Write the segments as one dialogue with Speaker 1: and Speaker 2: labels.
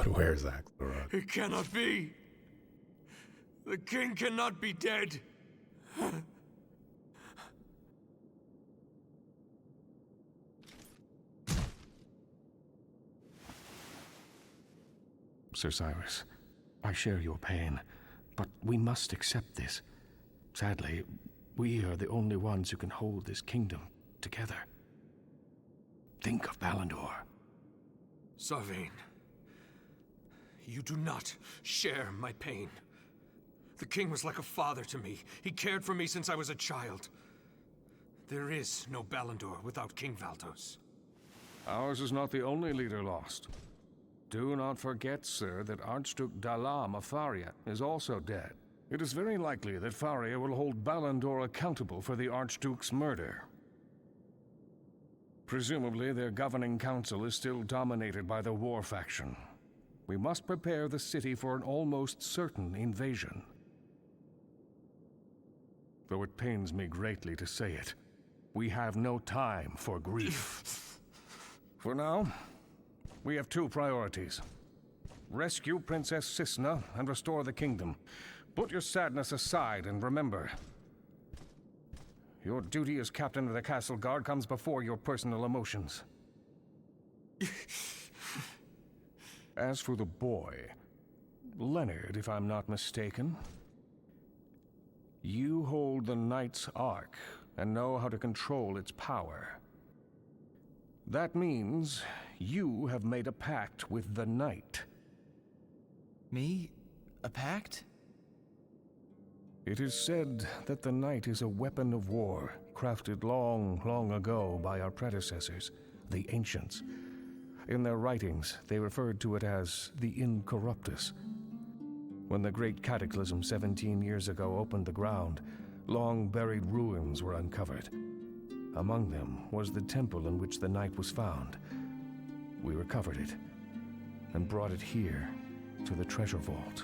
Speaker 1: Where's Axelrod?
Speaker 2: It cannot be. The king cannot be dead.
Speaker 3: Sir Cyrus, I share your pain, but we must accept this. Sadly, we are the only ones who can hold this kingdom together. Think of Ballandor.
Speaker 2: Sarvain, you do not share my pain. The king was like a father to me. He cared for me since I was a child. There is no Ballandor without King Valdos.
Speaker 3: Ours is not the only leader lost. Do not forget, sir, that Archduke Dalam of Faria is also dead. It is very likely that Faria will hold Ballandor accountable for the Archduke's murder. Presumably, their governing council is still dominated by the war faction. We must prepare the city for an almost certain invasion. Though it pains me greatly to say it, we have no time for grief. For now, we have two priorities. Rescue Princess Cisna and restore the kingdom. Put your sadness aside and remember, your duty as captain of the castle guard comes before your personal emotions. As for the boy, Leonard, if I'm not mistaken, you hold the Knight's Ark and know how to control its power. That means you have made a pact with the Knight.
Speaker 4: Me? A pact?
Speaker 3: It is said that the Knight is a weapon of war, crafted long, long ago by our predecessors, the Ancients. In their writings, they referred to it as the Incorruptus. When the Great Cataclysm 17 years ago opened the ground, long-buried ruins were uncovered. Among them was the temple in which the Knight was found. We recovered it and brought it here to the treasure vault.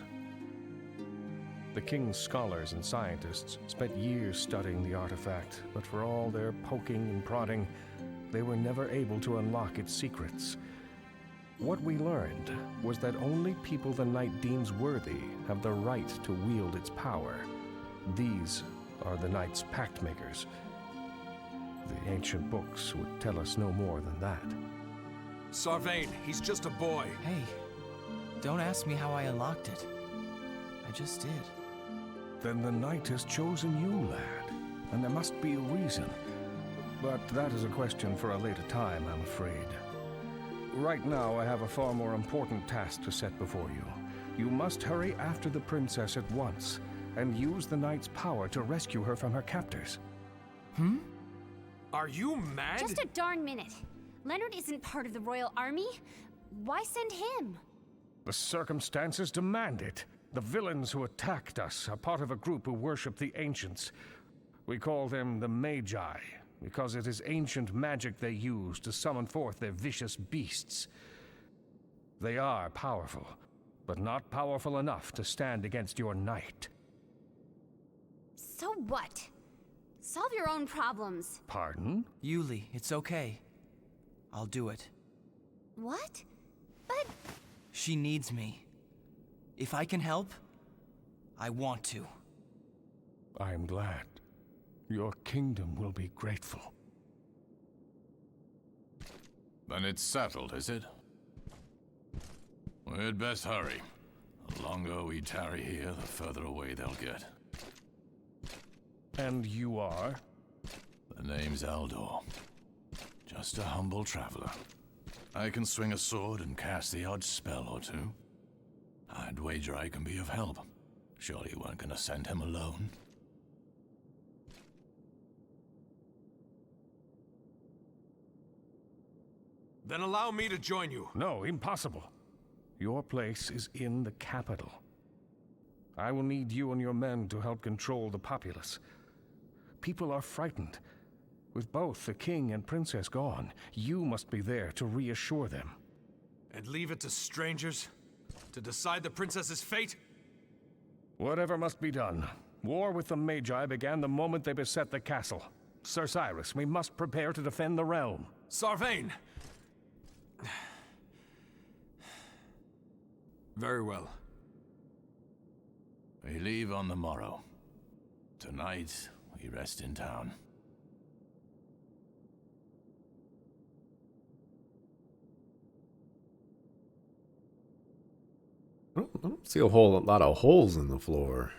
Speaker 3: The king's scholars and scientists spent years studying the artifact, but for all their poking and prodding, they were never able to unlock its secrets. What we learned was that only people the Knight deems worthy have the right to wield its power. These are the Knight's pact makers. The ancient books would tell us no more than that.
Speaker 2: Sarvain, he's just a boy.
Speaker 4: Hey, don't ask me how I unlocked it. I just did.
Speaker 3: Then the Knight has chosen you, lad, and there must be a reason. But that is a question for a later time, I'm afraid. Right now, I have a far more important task to set before you. You must hurry after the princess at once, and use the Knight's power to rescue her from her captors.
Speaker 2: Are you mad?
Speaker 5: Just a darn minute. Leonard isn't part of the royal army. Why send him?
Speaker 3: The circumstances demand it. The villains who attacked us are part of a group who worship the Ancients. We call them the Magi, because it is ancient magic they use to summon forth their vicious beasts. They are powerful, but not powerful enough to stand against your Knight.
Speaker 5: So what? Solve your own problems.
Speaker 3: Pardon?
Speaker 4: Yuli, it's okay. I'll do it.
Speaker 5: What? But...
Speaker 4: She needs me. If I can help, I want to.
Speaker 3: I am glad. Your kingdom will be grateful.
Speaker 6: Then it's settled, is it? We'd best hurry. The longer we tarry here, the further away they'll get.
Speaker 3: And you are?
Speaker 6: The name's Eldor. Just a humble traveler. I can swing a sword and cast the odd spell or two. I'd wager I can be of help. Surely you weren't gonna send him alone.
Speaker 2: Then allow me to join you.
Speaker 3: No, impossible. Your place is in the capital. I will need you and your men to help control the populace. People are frightened. With both the king and princess gone, you must be there to reassure them.
Speaker 2: And leave it to strangers to decide the princess's fate?
Speaker 3: Whatever must be done. War with the Magi began the moment they beset the castle. Sir Cyrus, we must prepare to defend the realm.
Speaker 2: Sarvain! Very well.
Speaker 6: We leave on the morrow. Tonight, we rest in town.
Speaker 1: I don't see a whole lot of holes in the floor.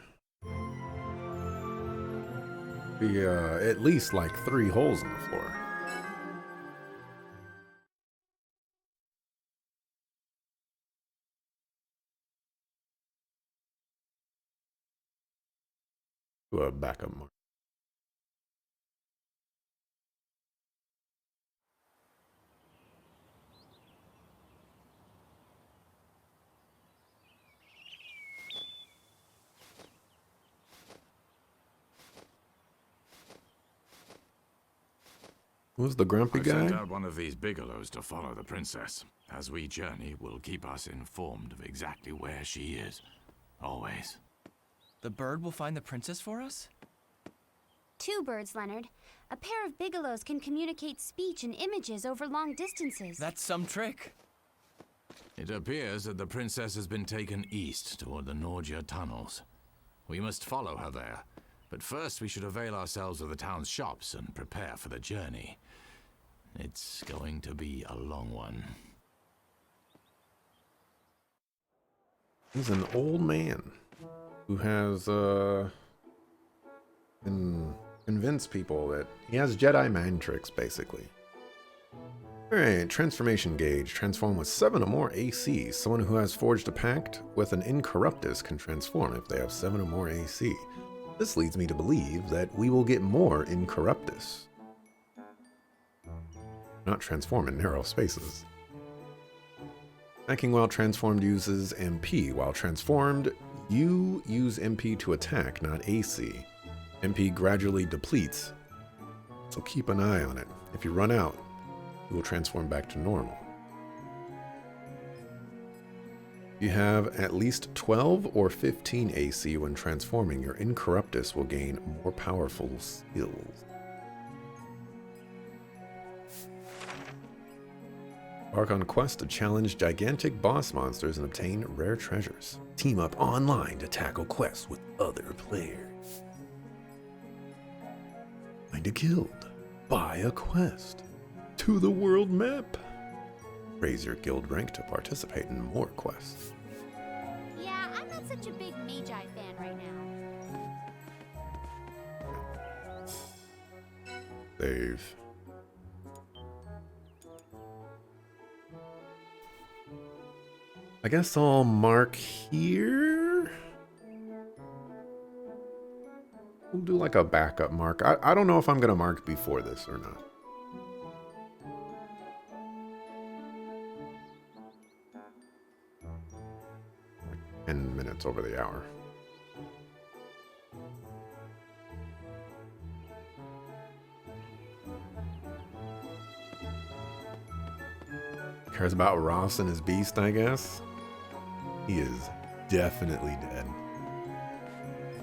Speaker 1: Be at least like 3 holes in the floor. Do a backup mark. Who's the grumpy
Speaker 6: I
Speaker 1: guy?
Speaker 6: sent out one of these bigelows to follow the princess. As we journey, will keep us informed of exactly where she is. Always.
Speaker 4: The bird will find the princess for us?
Speaker 5: 2 birds, Leonard. A pair of bigelows can communicate speech and images over long distances.
Speaker 4: That's some trick.
Speaker 6: It appears that the princess has been taken east toward the Norgia tunnels. We must follow her there, but first we should avail ourselves of the town's shops and prepare for the journey. It's going to be a long one.
Speaker 1: He's an old man who has convinced people that he has Jedi mind tricks, basically. Alright, transformation gauge. Transform with 7 or more AC. Someone who has forged a pact with an Incorruptus can transform if they have 7 or more AC. This leads me to believe that we will get more Incorruptus. Not transform in narrow spaces. Attacking while transformed uses MP. While transformed, you use MP to attack, not AC. MP gradually depletes, so keep an eye on it. If you run out, you will transform back to normal. If you have at least 12 or 15 AC when transforming, your Incorruptus will gain more powerful skills. Embark on quest to challenge gigantic boss monsters and obtain rare treasures. Team up online to tackle quests with other players. Find a guild. Buy a quest. To the world map. Raise your guild rank to participate in more quests.
Speaker 5: Yeah, I'm not such a big Magi fan right now.
Speaker 1: Save. I guess I'll mark here. We'll do like a backup mark. I don't know if I'm going to mark before this or not. Like 10 minutes over the hour. Cares about Ross and his beast, I guess. He is definitely dead.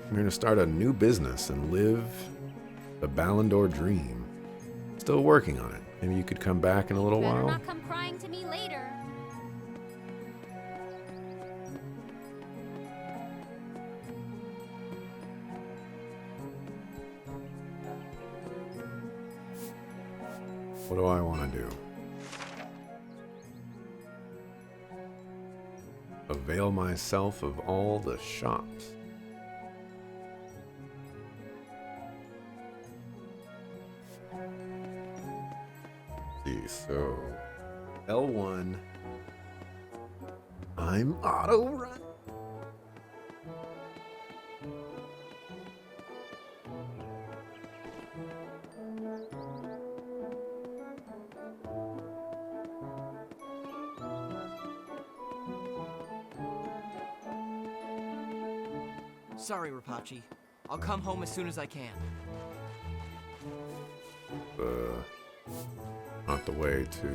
Speaker 1: I'm going to start a new business and live the Ballon d'Or dream. Still working on it. Maybe you could come back in a little
Speaker 5: Better
Speaker 1: while.
Speaker 5: not come crying to me later.
Speaker 1: What do I want to do? Avail myself of all the shops. See, so L1. I'm auto run.
Speaker 4: Sorry, Rapachi. I'll come home as soon as I can.
Speaker 1: Not the way to.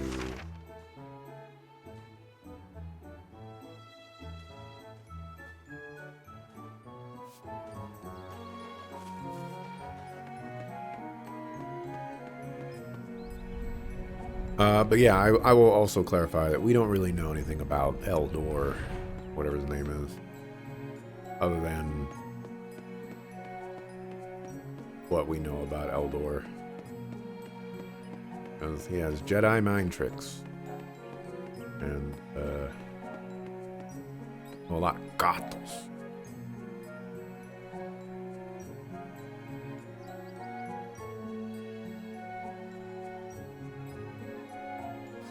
Speaker 1: But yeah, I will also clarify that we don't really know anything about Eldor whatever his name is, other than what we know about Eldor. Because he has Jedi mind tricks. And, a lot of gatos.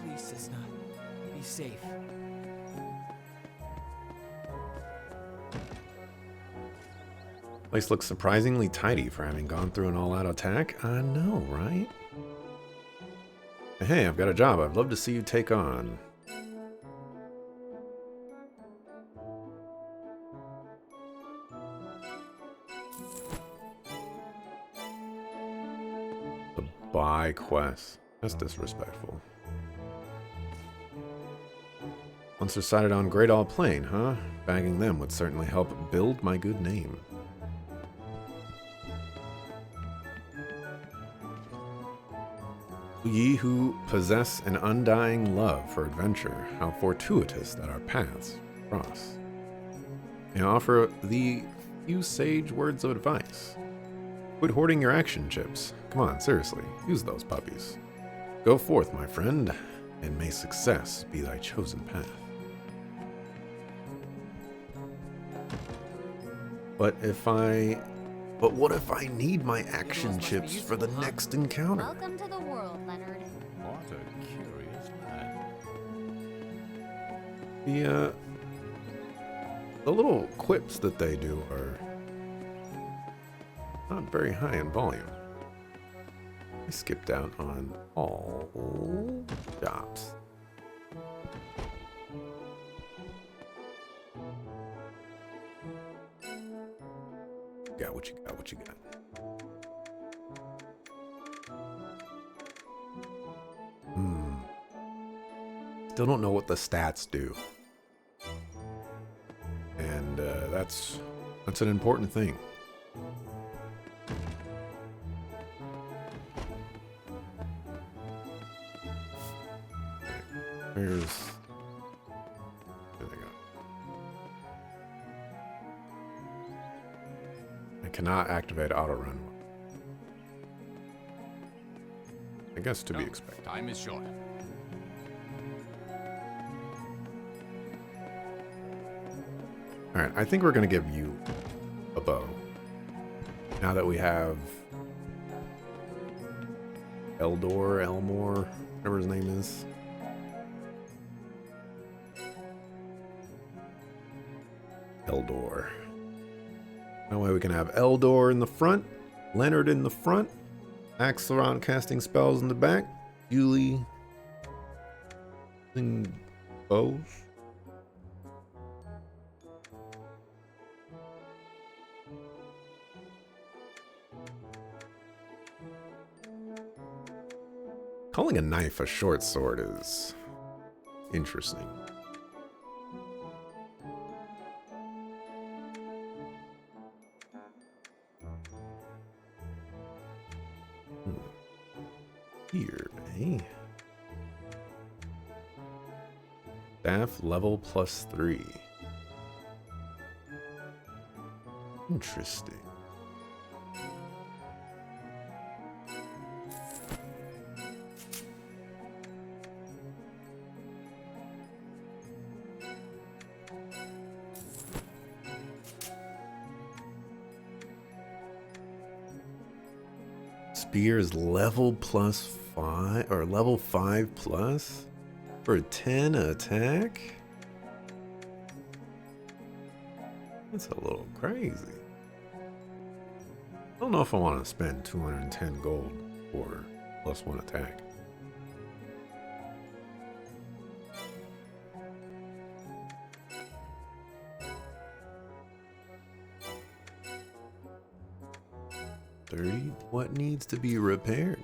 Speaker 4: Please, Cisna, be safe.
Speaker 1: Place looks surprisingly tidy for having gone through an all-out attack. I know, right? Hey, I've got a job I'd love to see you take on. The buy quest. That's disrespectful. Once decided on Great All Plain, huh? Bagging them would certainly help build my good name. Ye who possess an undying love for adventure, how fortuitous that our paths cross. May I offer thee few sage words of advice. Quit hoarding your action chips. Come on, seriously, use those puppies. Go forth, my friend, and may success be thy chosen path. But what if I need my action chips for the next encounter?
Speaker 5: Welcome to the world, Leonard.
Speaker 6: What a curious lad.
Speaker 1: The little quips that they do are not very high in volume. I skipped out on all jobs. Got what you got, what you got. Still don't know what the stats do. And that's an important thing. Where's... There they go. I cannot activate auto run. I guess to be expected.
Speaker 6: Time is short.
Speaker 1: Alright, I think we're going to give you a bow. Now that we have Elmore, whatever his name is. Eldor. That way we can have Eldor in the front, Leonard in the front, Axelrod casting spells in the back, Julie using bows. Calling a knife a short sword is interesting. Here, eh? Staff level +3. Interesting. Spear is level +5 or level 5+ for a 10 attack. That's a little crazy. I don't know if I want to spend 210 gold for +1 attack. What needs to be repaired?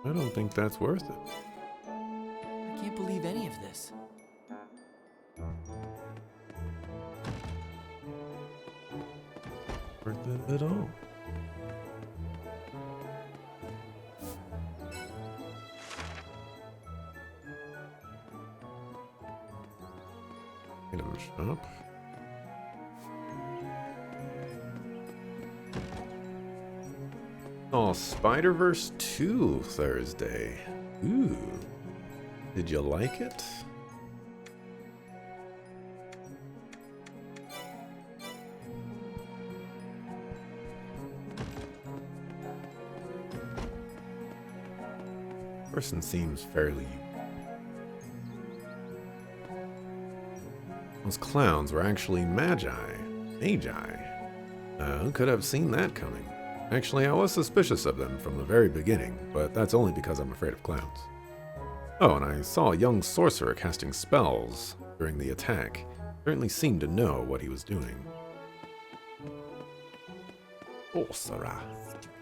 Speaker 1: I don't think that's worth it.
Speaker 4: I can't believe any of this.
Speaker 1: Worth it at all. Item shop. Oh, Spider-Verse 2 Thursday. Ooh. Did you like it? Person seems fairly. Those clowns were actually magi. Who could have seen that coming? Actually, I was suspicious of them from the very beginning, but that's only because I'm afraid of clowns. Oh, and I saw a young sorcerer casting spells during the attack. Certainly seemed to know what he was doing. Sorcerer.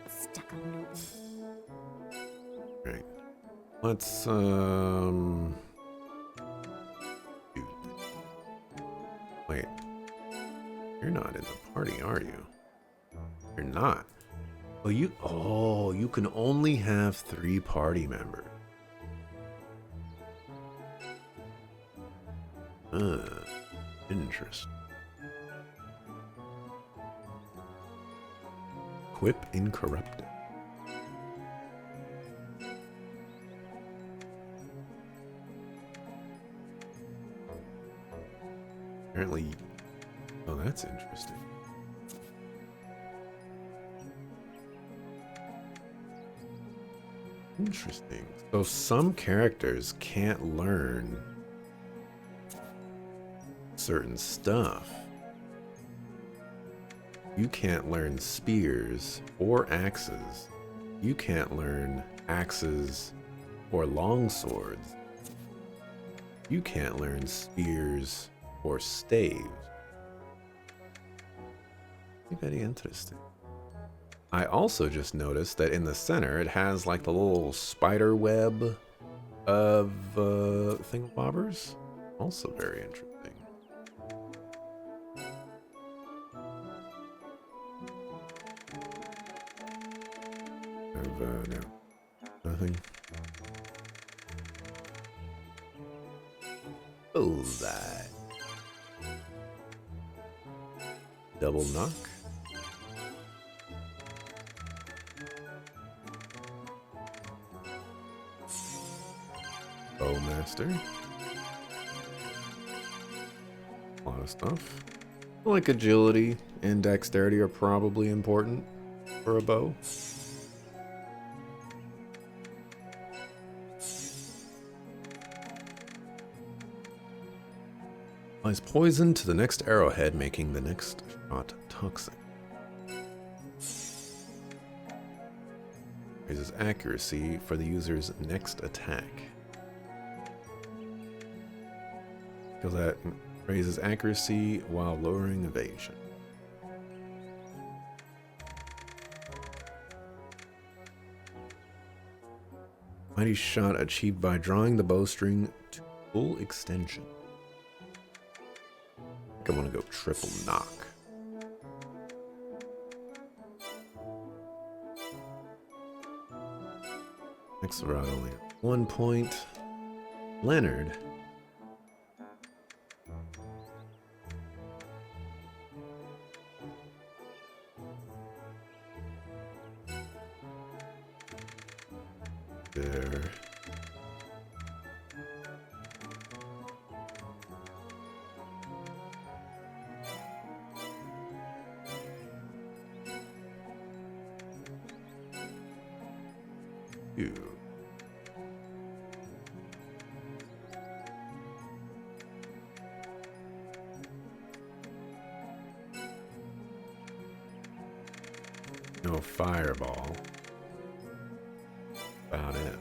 Speaker 5: Stuck on Newton.
Speaker 1: Right. Let's, Wait. You're not in the party, are you? You're not. You can only have 3 party members. Interesting. Equip Incorrupted. Apparently, oh, that's interesting. Interesting. So some characters can't learn certain stuff. You can't learn spears or axes. You can't learn axes or longswords. You can't learn spears or staves. Very interesting. I also just noticed that in the center it has like the little spider web of thingamabobbers. Also very interesting. No, nothing. Bullseye. Double knock. Bowmaster. A lot of stuff. Like agility and dexterity are probably important for a bow. Applies poison to the next arrowhead, making the next shot toxic. Raises accuracy for the user's next attack. Because that raises accuracy while lowering evasion. Mighty shot achieved by drawing the bowstring to full extension. I think I want to go triple knock. Next rod only 1 point. Leonard. There. You. No fireball. About it.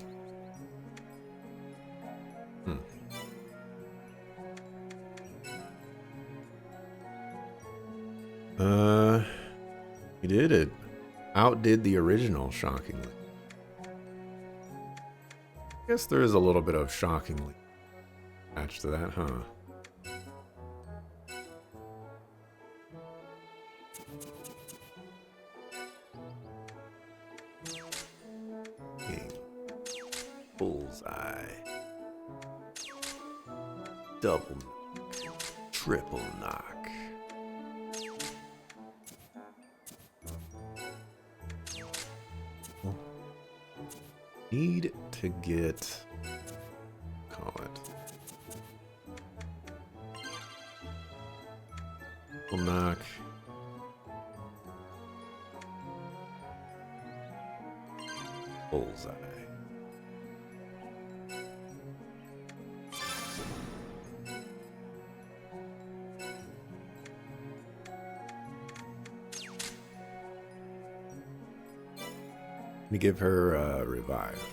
Speaker 1: He did it. Outdid the original, shockingly. Guess there is a little bit of shockingly attached to that, huh? Bullseye. Double. triple knock. Need to get, call it, triple knock. Bullseye. Let me give her a revive.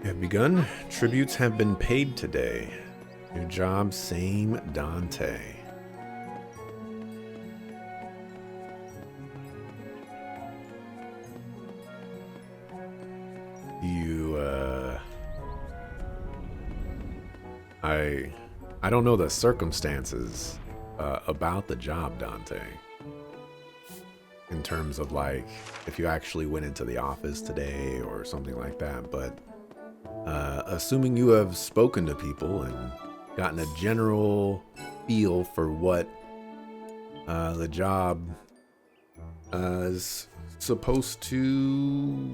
Speaker 1: We have begun. Tributes have been paid today. New job, same Dante. I don't know the circumstances about the job, Dante. In terms of like if you actually went into the office today or something like that, but assuming you have spoken to people and gotten a general feel for what the job is supposed to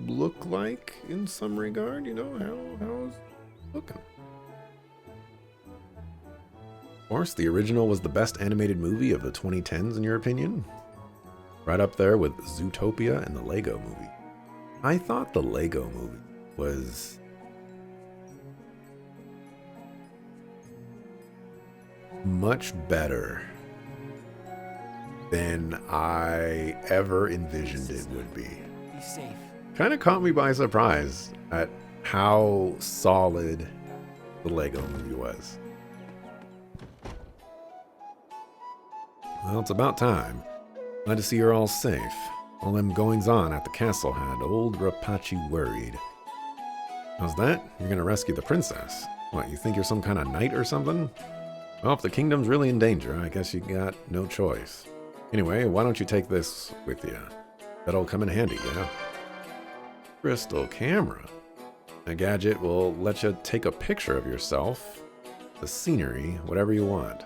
Speaker 1: look like in some regard, you know, how's it looking? Of course, the original was the best animated movie of the 2010s, in your opinion? Right up there with Zootopia and the Lego Movie. I thought the Lego Movie was much better than I ever envisioned it would be.
Speaker 4: Be safe.
Speaker 1: Kind of caught me by surprise at how solid the Lego Movie was. Well, it's about time. Glad to see you're all safe. All them goings-on at the castle had old Rapachi worried. How's that? You're gonna rescue the princess? What, you think you're some kind of knight or something? Well, if the kingdom's really in danger, I guess you got no choice. Anyway, why don't you take this with you? That'll come in handy, yeah? Crystal camera. A gadget will let you take a picture of yourself, the scenery, whatever you want.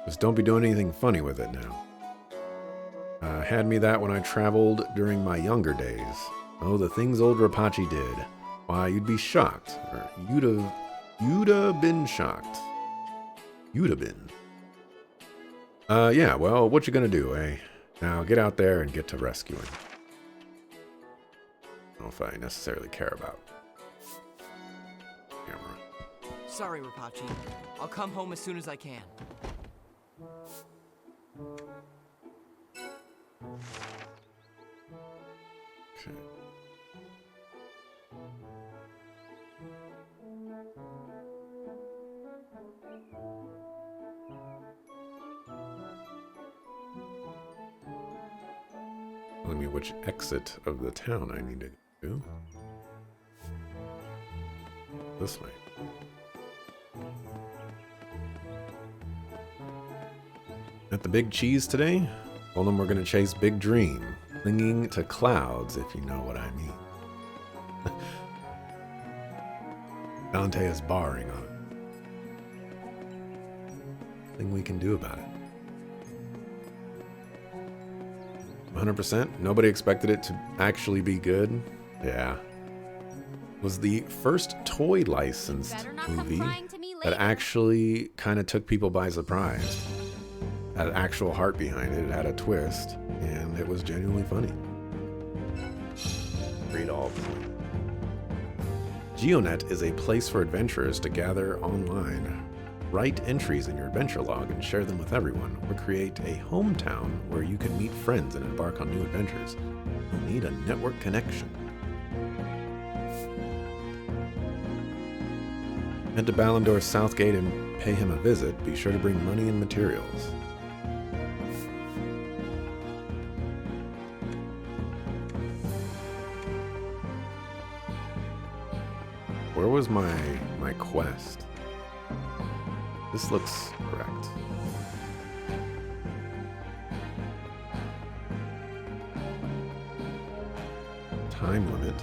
Speaker 1: Just don't be doing anything funny with it now. Had me that when I traveled during my younger days. Oh, the things old Rapachi did. Why, you'd be shocked. Or you'd have been shocked. You'd have been. Yeah, well, what you gonna do, eh? Now get out there and get to rescuing. I don't know if I necessarily care about camera.
Speaker 4: Sorry, Rapachi. I'll come home as soon as I can.
Speaker 1: Okay. Telling me which exit of the town I need to do. This way. At the Big Cheese today? Told them we're gonna chase Big Dream, clinging to clouds, if you know what I mean. Dante is barring on it. Nothing we can do about it. 100%? Nobody expected it to actually be good? Yeah. It was the first toy licensed movie that actually kind of took people by surprise. Had actual heart behind it, it had a twist, and it was genuinely funny. Read all. GeoNet is a place for adventurers to gather online. Write entries in your adventure log and share them with everyone, or create a hometown where you can meet friends and embark on new adventures. You'll need a network connection. Head to Ballandor's Southgate and pay him a visit. Be sure to bring money and materials. Where was my quest? This looks correct. Time limit.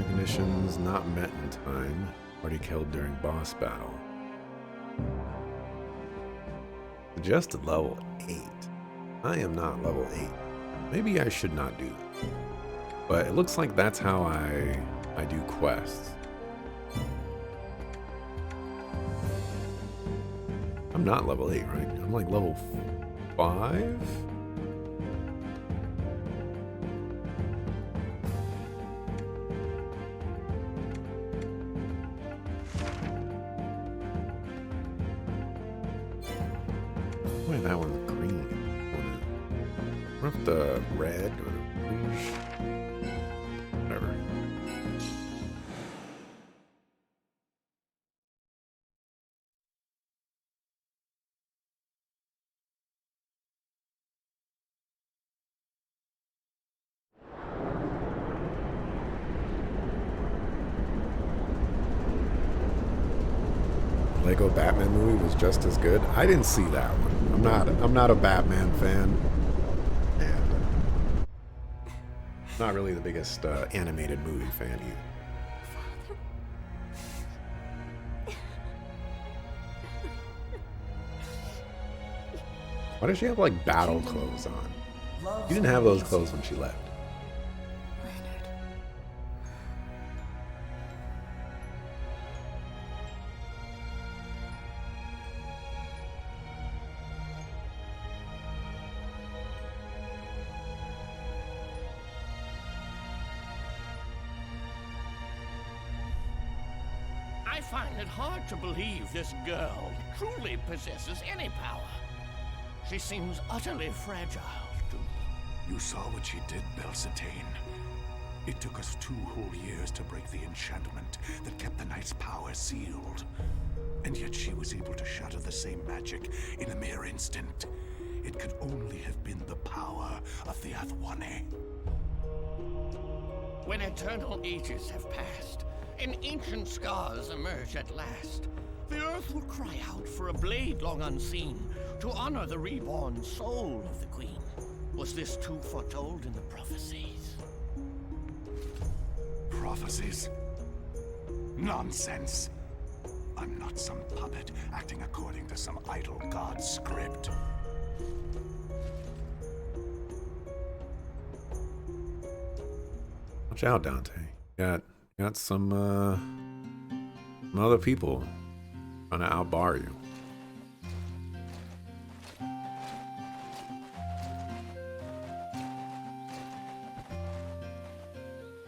Speaker 1: Conditions not met in time. Already killed during boss battle. Suggested level 8. I am not level 8. Maybe I should not do that. But it looks like that's how I do quests. I'm not level 8, right? I'm like level 5? Why that one's green? What if the red or the rouge? Whatever. Lego Batman movie was just as good. I didn't see that one. I'm not a Batman fan. And not really the biggest animated movie fan either. Why does she have like battle clothes on? She didn't have those clothes when she left.
Speaker 7: I find it hard to believe this girl truly possesses any power. She seems utterly fragile to me.
Speaker 8: You saw what she did, Belsatane. It took us 2 whole years to break the enchantment that kept the knight's power sealed. And yet she was able to shatter the same magic in a mere instant. It could only have been the power of the Athwane.
Speaker 7: When eternal ages have passed, and ancient scars emerge at last, the earth will cry out for a blade long unseen to honor the reborn soul of the queen. Was this too foretold in the prophecies?
Speaker 8: Prophecies? Nonsense! I'm not some puppet acting according to some idle god's script.
Speaker 1: Watch out, Dante. Got some other people trying to outbar you.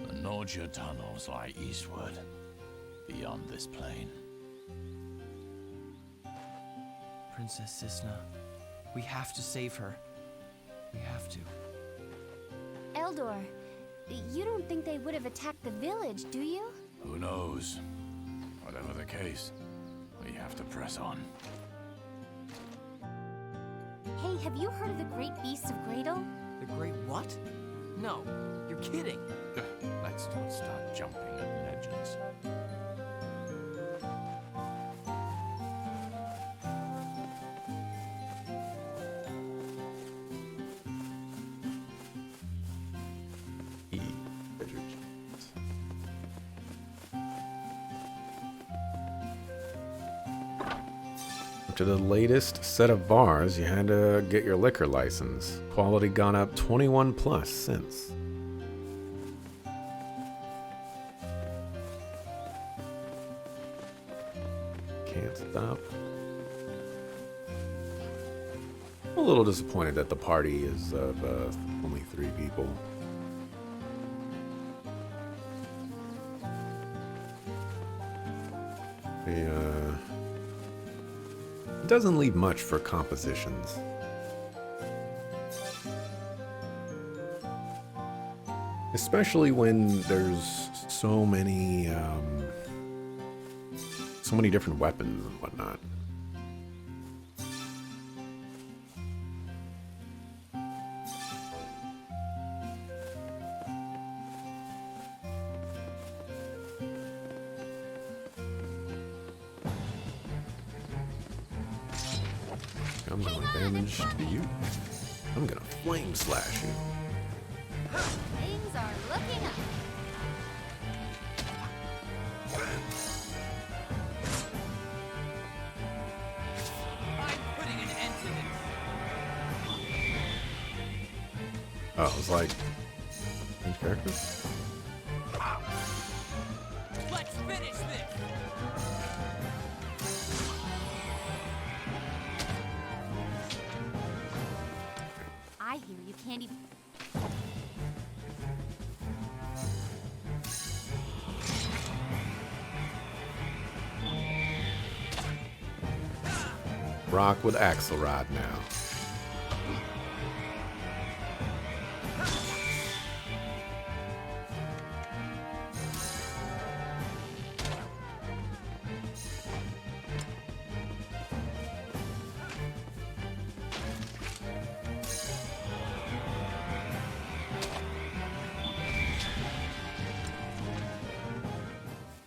Speaker 6: The Norgia tunnels lie eastward, beyond this plain.
Speaker 4: Princess Cisna, we have to save her. We have to.
Speaker 5: Eldor, you don't think they would have attacked the village, do you?
Speaker 6: Who knows? Whatever the case, we have to press on.
Speaker 5: Hey, have you heard of the great beasts of Gradle?
Speaker 4: The great what? No, you're kidding.
Speaker 6: Let's not start jumping at legends.
Speaker 1: To the latest set of bars, you had to get your liquor license. Quality gone up 21 plus since. Can't stop. I'm a little disappointed that the party is of only 3 people. It doesn't leave much for compositions. Especially when there's so many different weapons and whatnot. I'm doing damage to you. I'm gonna flame slash you.
Speaker 5: Things are looking up.
Speaker 1: Oh, it was like change characters?
Speaker 4: Let's finish this!
Speaker 5: I hear you can't even.
Speaker 1: Rock with Axelrod now.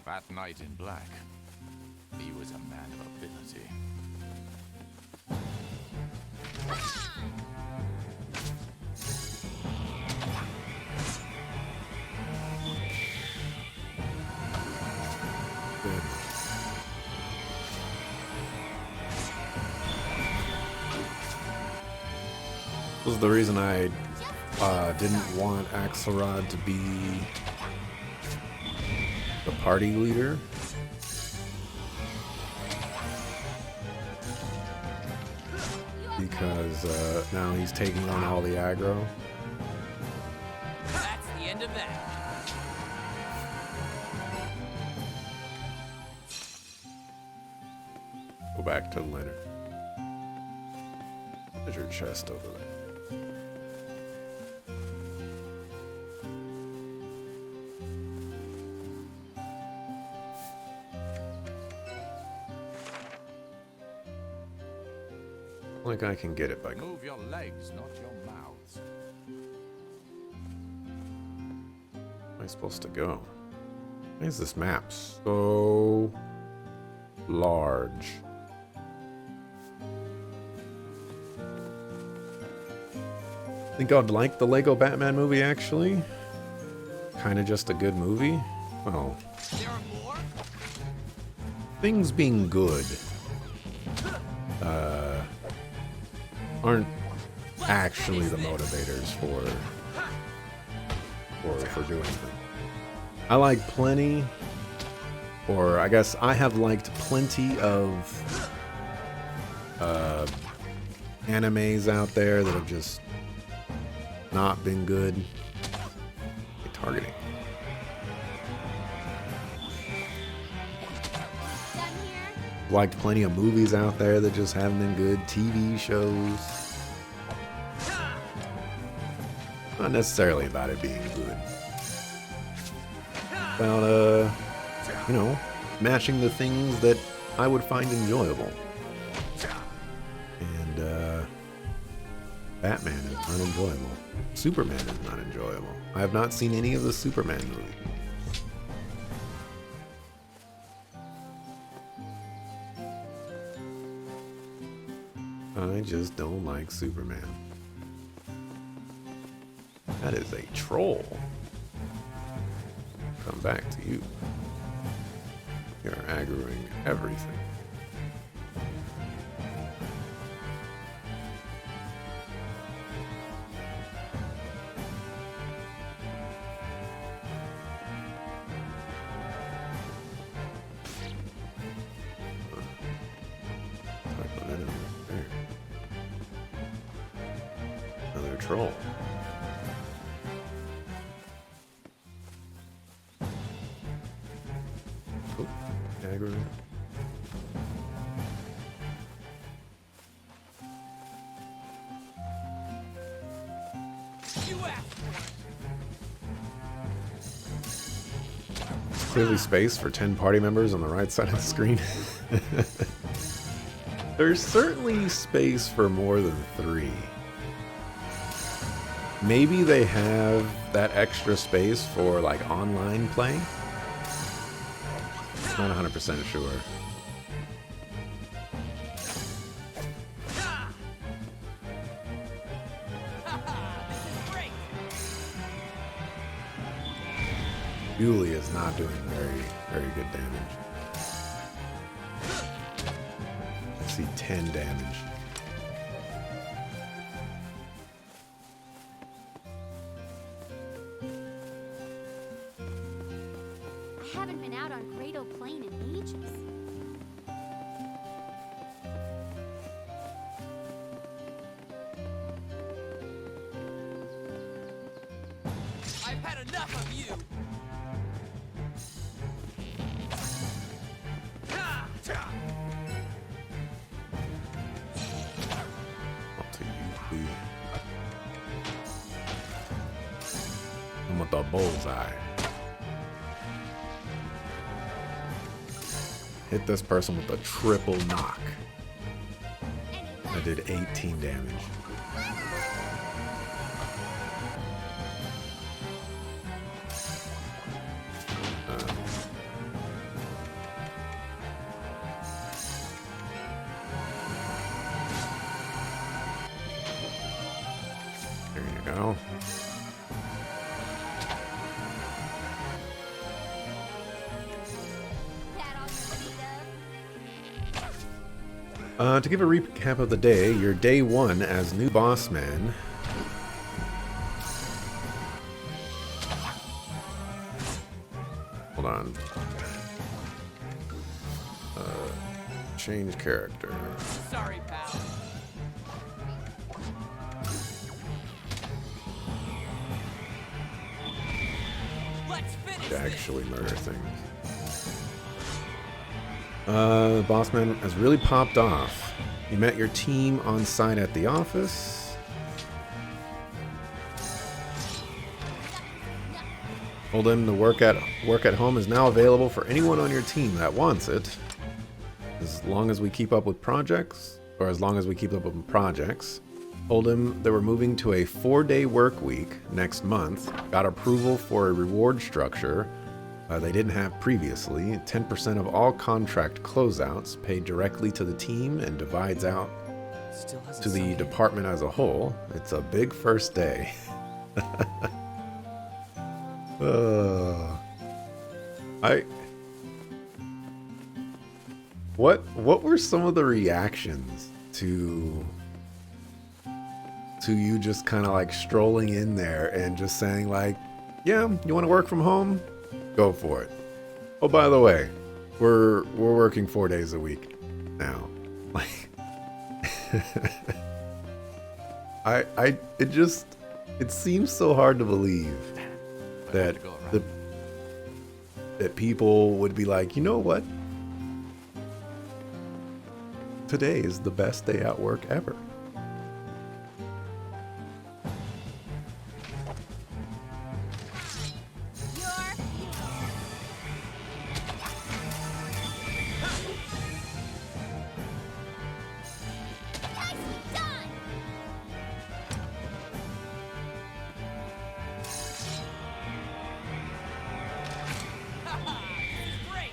Speaker 6: That knight in black. He was a man of ability.
Speaker 1: This was the reason I didn't want Axelrod to be the party leader. Because now he's taking on all the aggro.
Speaker 4: That's the end of that.
Speaker 1: Go back to Leonard. There's your chest over there. Like I can get it by going.
Speaker 6: Move your legs, not your mouths.
Speaker 1: Where am I supposed to go? Why is this map so large? Think I'd like the Lego Batman movie actually. Kind of just a good movie. Well,
Speaker 4: There are more?
Speaker 1: things being good aren't actually the motivators for doing things. I like plenty, or I guess I have liked plenty of animes out there that have just not been good at targeting.
Speaker 5: Done here?
Speaker 1: Liked plenty of movies out there that just haven't been good. TV shows. Not necessarily about it being good. About, you know, matching the things that I would find enjoyable. And, Batman is not enjoyable. Superman is not enjoyable. I have not seen any of the Superman movies. I just don't like Superman. That is a troll. Come back to you. You're aggroing everything. Another troll. Oh, aggro.
Speaker 4: You asked.
Speaker 1: Clearly space for 10 party members on the right side of the screen. There's certainly space for more than 3. Maybe they have that extra space for like online play. Not 100% sure. Yuli is not doing very good damage. I see 10 damage.
Speaker 5: haven't been out on Cradle Plain in ages.
Speaker 4: I've had enough of you!
Speaker 1: I'll take you, please. I'm with the bullseye. Hit this person with a triple knock. I did 18 damage. There you go. To give a recap of the day, your day 1 as new boss man. Hold on. Change character.
Speaker 4: Sorry, pal. Let's finish
Speaker 1: To
Speaker 4: this.
Speaker 1: actually murder things. Boss man has really popped off. You met your team on site at the office. Told them the work at home is now available for anyone on your team that wants it. As long as we keep up with projects, or as long as we keep up with projects. Told him they were moving to a 4-day work week next month. Got approval for a reward structure they didn't have previously. 10% of all contract closeouts paid directly to the team and divides out
Speaker 4: Still hasn't
Speaker 1: to the
Speaker 4: sunk in.
Speaker 1: department as a whole. It's a big first day. What were some of the reactions to you just kind of like strolling in there and just saying like, yeah, you want to work from home? Go for it. Oh, by the way, we're working 4 days a week now. Like, it seems so hard to believe that that people would be like, you know what? Today is the best day at work ever.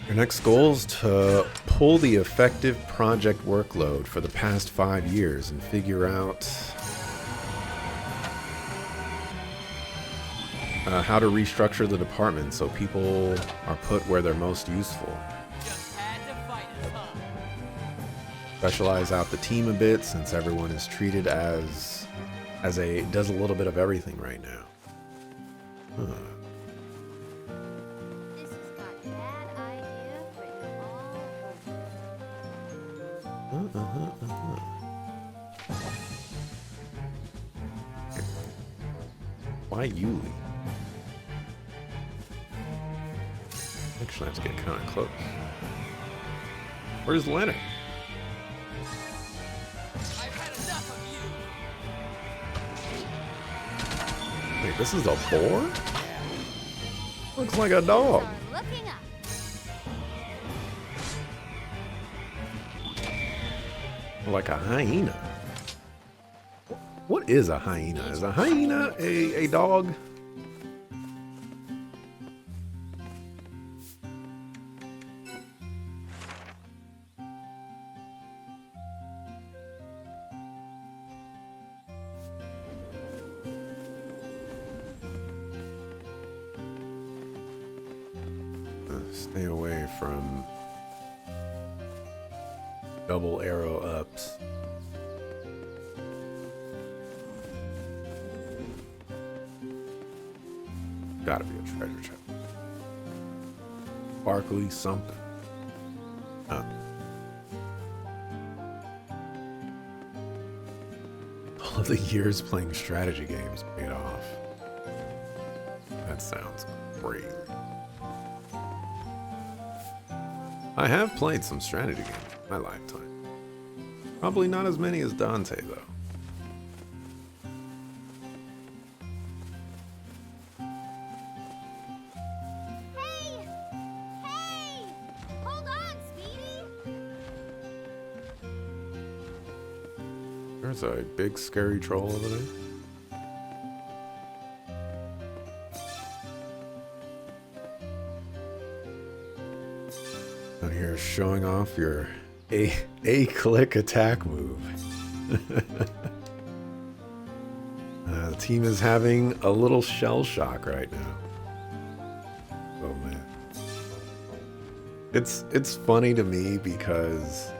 Speaker 1: Your next goal is to pull the effective project workload for the past 5 years and figure out how to restructure the department so people are put where they're most useful.
Speaker 4: Just had to fight us, huh?
Speaker 1: Specialize out the team a bit since everyone is treated as does a little bit of everything right now. Huh.
Speaker 5: This has got bad ideas written all over.
Speaker 1: Why Yuli? Actually, I have to get kind of close. Where's Leonard?
Speaker 4: I've had enough of you.
Speaker 1: Wait, this is a boar? Looks like a dog.
Speaker 5: Are looking up.
Speaker 1: Or like a hyena. What is a hyena? Is a hyena a dog? Stay away from double arrow ups. Gotta be a treasure chest. sparkly something. Huh. All of the years playing strategy games paid off. That sounds crazy. I have played some strategy games in my lifetime. Probably not as many as Dante, though.
Speaker 5: Hey! Hey! Hold on, Speedy!
Speaker 1: There's a big scary troll over there. Out here showing off your A-click attack move. The team is having a little shell shock right now. Oh man. It's funny to me because,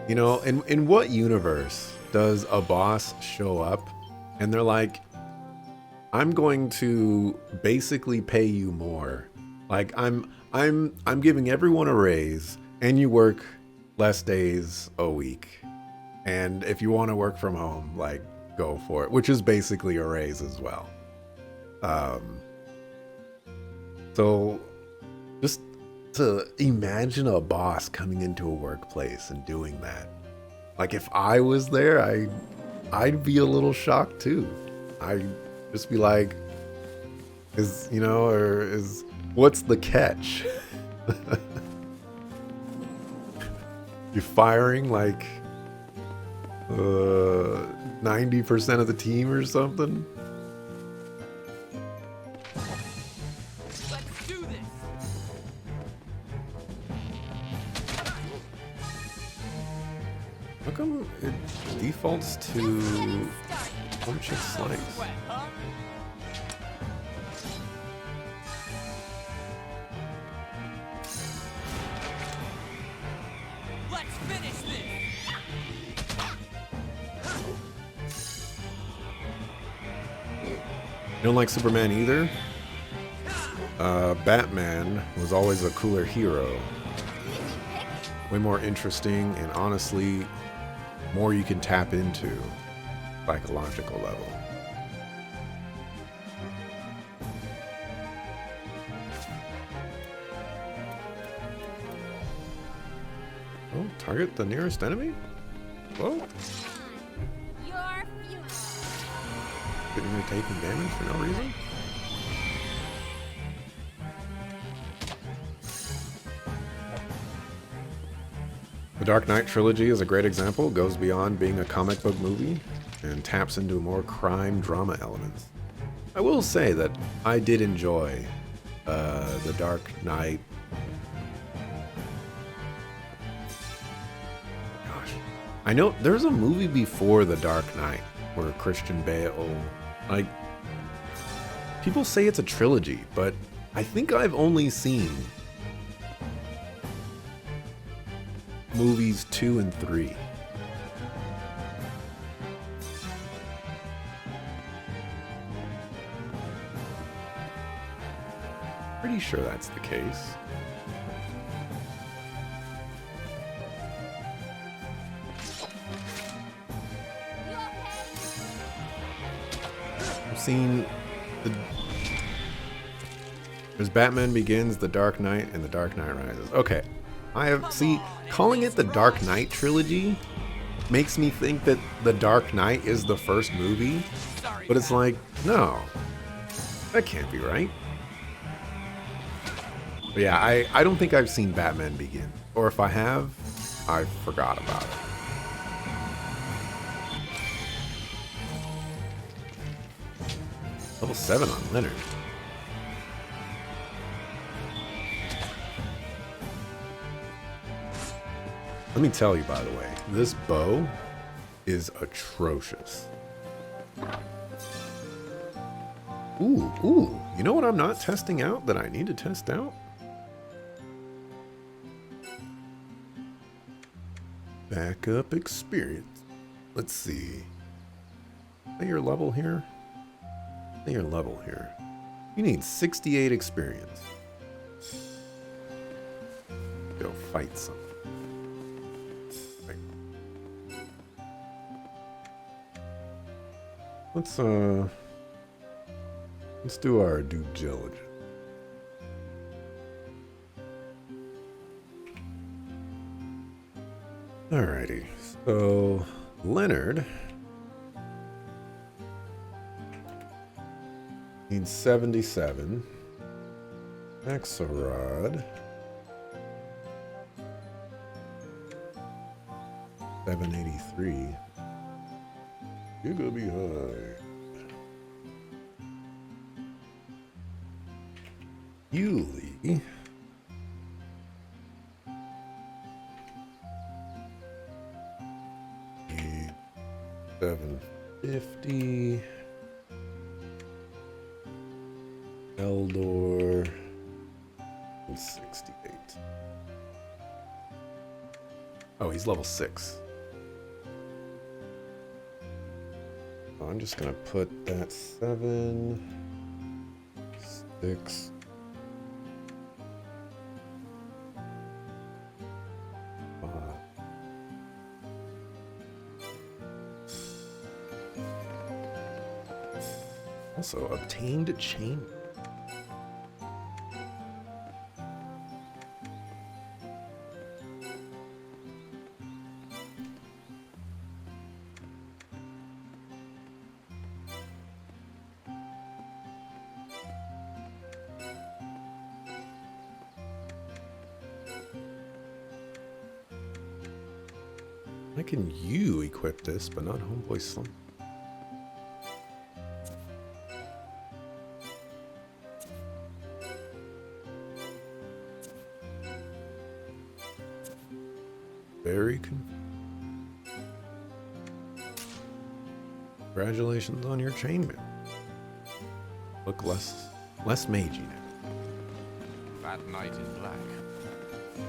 Speaker 1: you know, in what universe does a boss show up and they're like, I'm going to basically pay you more. Like I'm giving everyone a raise and you work less days a week. And if you want to work from home, like go for it, which is basically a raise as well. So just to imagine a boss coming into a workplace and doing that. Like if I was there, I'd be a little shocked too. I'd just be like, what's the catch? You're firing like 90% of the team or something?
Speaker 4: Let's do this.
Speaker 1: How come it defaults to punch and slice?
Speaker 4: Sweat, huh? Let's finish this.
Speaker 1: You don't like Superman either? Batman was always a cooler hero. Way more interesting and honestly, more you can tap into psychological level. Oh, target the nearest enemy? Whoa.
Speaker 5: You're funeral.
Speaker 1: Didn't we taking damage for no reason? The Dark Knight trilogy is a great example. It goes beyond being a comic book movie and taps into more crime drama elements. I will say that I did enjoy The Dark Knight. Gosh, I know there's a movie before The Dark Knight where Christian Bale, like, people say it's a trilogy, but I think I've only seen movies 2 and 3. Pretty sure that's the case.
Speaker 5: You okay?
Speaker 1: I've seen there's Batman Begins, The Dark Knight, and The Dark Knight Rises. Okay. Calling it the Dark Knight trilogy makes me think that The Dark Knight is the first movie, but it's like, no, that can't be right. But yeah, I don't think I've seen Batman Begin, or if I have, I forgot about it. Level 7 on Leonard. Let me tell you, by the way, this bow is atrocious. Ooh, you know what I'm not testing out that I need to test out? Backup experience. Let's see. Say your level here. Say your level here. You need 68 experience. go fight something. Let's do our due diligence. Alrighty, so Leonard needs 77. Axelrod 783. You're gonna be high. Yuli 750. Eldor 68. Oh, he's level 6. Oh, I'm just gonna put that 7, 6. Also obtained chain. Why can you equip this, but not Homeboy Slum? Very Congratulations on your chainmail. Look less magey now.
Speaker 6: That knight in black.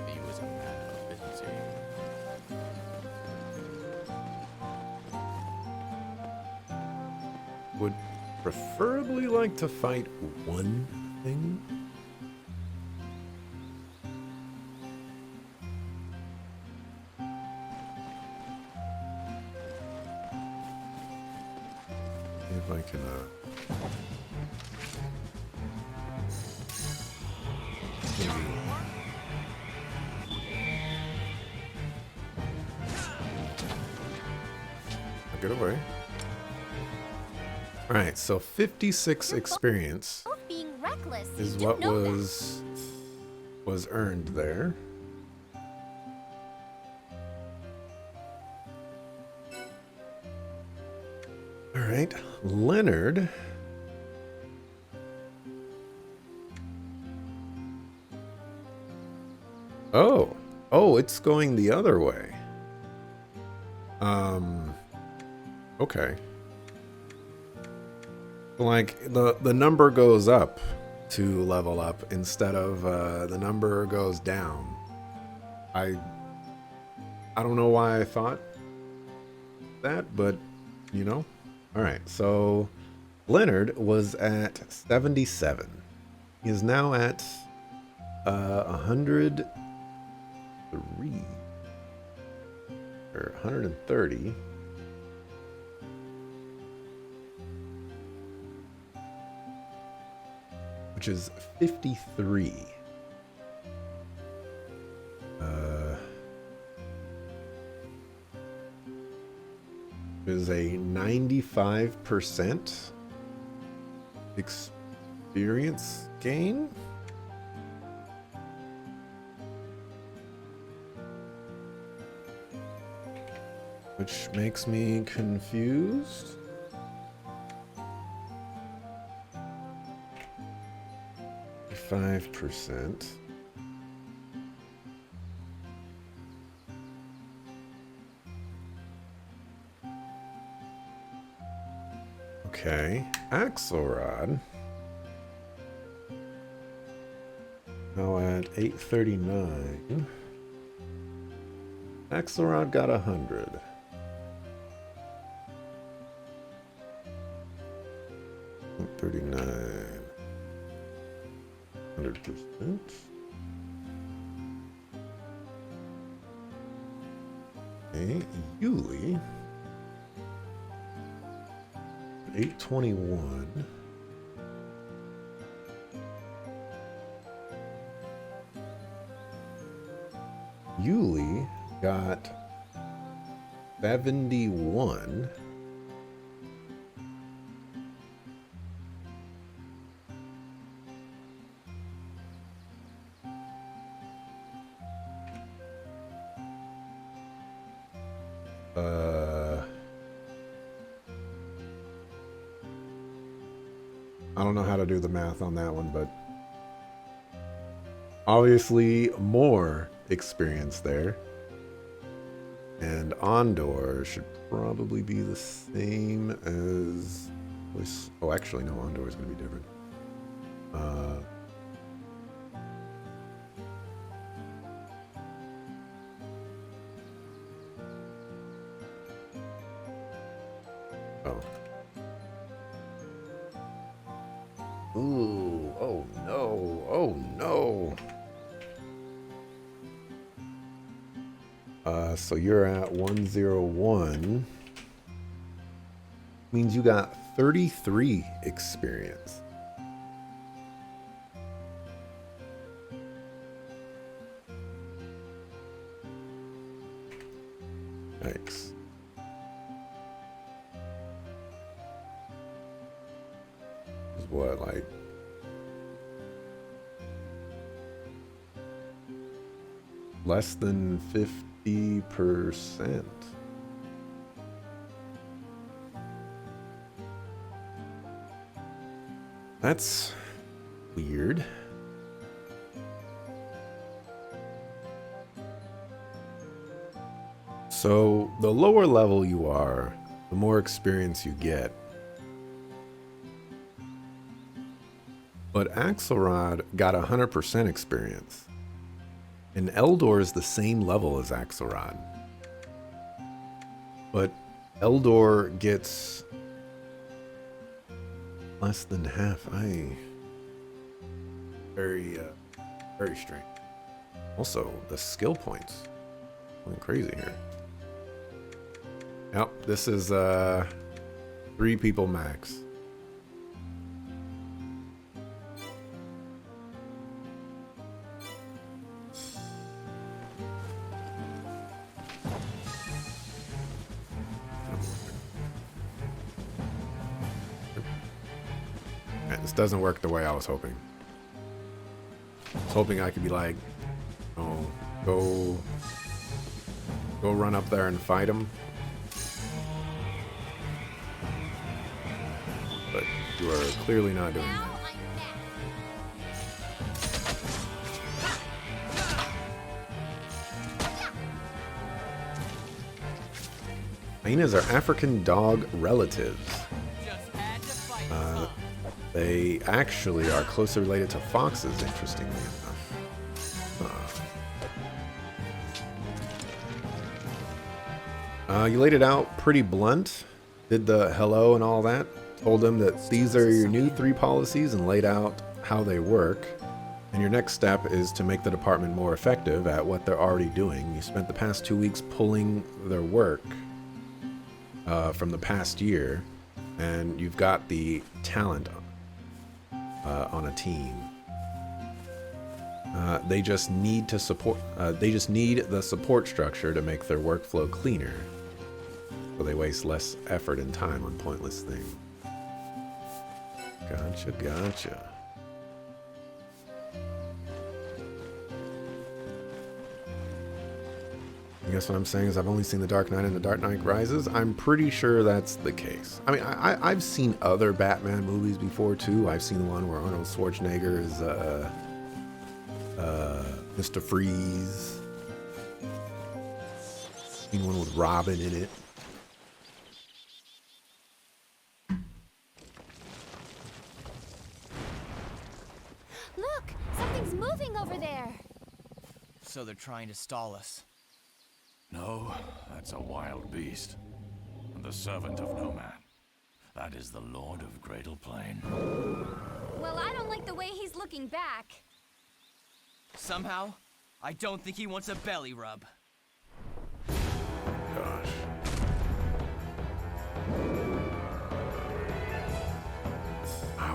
Speaker 6: He was a man of ability.
Speaker 1: Would preferably like to fight one thing. If I can, get away. All right, so 56 experience
Speaker 5: Both being reckless.
Speaker 1: is
Speaker 5: You
Speaker 1: what
Speaker 5: know that.
Speaker 1: was earned there. All right, Leonard. Oh, it's going the other way. Okay. Like the number goes up to level up instead of the number goes down. I don't know why I thought that, but you know. All right, so Leonard was at 77. He is now at 103 or 130. Which is 53. Is a 95% experience gain. Which makes me confused. %. Okay, Axelrod. Now at 839. Axelrod got 100. 39. 100%. Okay, Yuli. 821. Yuli got 71. I don't know how to do the math on that one, but obviously more experience there. And Ondor should probably be the same as... Oh, actually, no, Ondor is going to be different. Oh. Ooh, oh no, oh no. So you're at 101. Means you got 33 experience. Yikes. Is what, like... less than 50%. That's weird. So the lower level you are, the more experience you get. But Axelrod got 100% experience. And Eldor is the same level as Axelrod. But Eldor gets less than half. Very strange. Also, the skill points. Going crazy here. Yep, this is 3 people max. This doesn't work the way I was hoping. I was hoping I could be like, oh, go run up there and fight him. But you are clearly not doing that. Hyenas are African dog relatives. They actually are closely related to foxes, interestingly enough. You laid it out pretty blunt, did the hello and all that, told them that these are your new 3 policies and laid out how they work. And your next step is to make the department more effective at what they're already doing. You spent the past 2 weeks pulling their work from the past year, and you've got the talent on a team. They just need to support. They just need the support structure to make their workflow cleaner, so they waste less effort and time on pointless things. Gotcha. I guess what I'm saying is I've only seen The Dark Knight and The Dark Knight Rises. I'm pretty sure that's the case. I mean, I've seen other Batman movies before, too. I've seen the one where Arnold Schwarzenegger is Mr. Freeze. Seen one with Robin in it.
Speaker 5: Look! Something's moving over there!
Speaker 4: So they're trying to stall us.
Speaker 6: No, that's a wild beast. The servant of no man. That is the Lord of Cradle Plain.
Speaker 5: Well, I don't like the way he's looking back.
Speaker 4: Somehow, I don't think he wants a belly rub.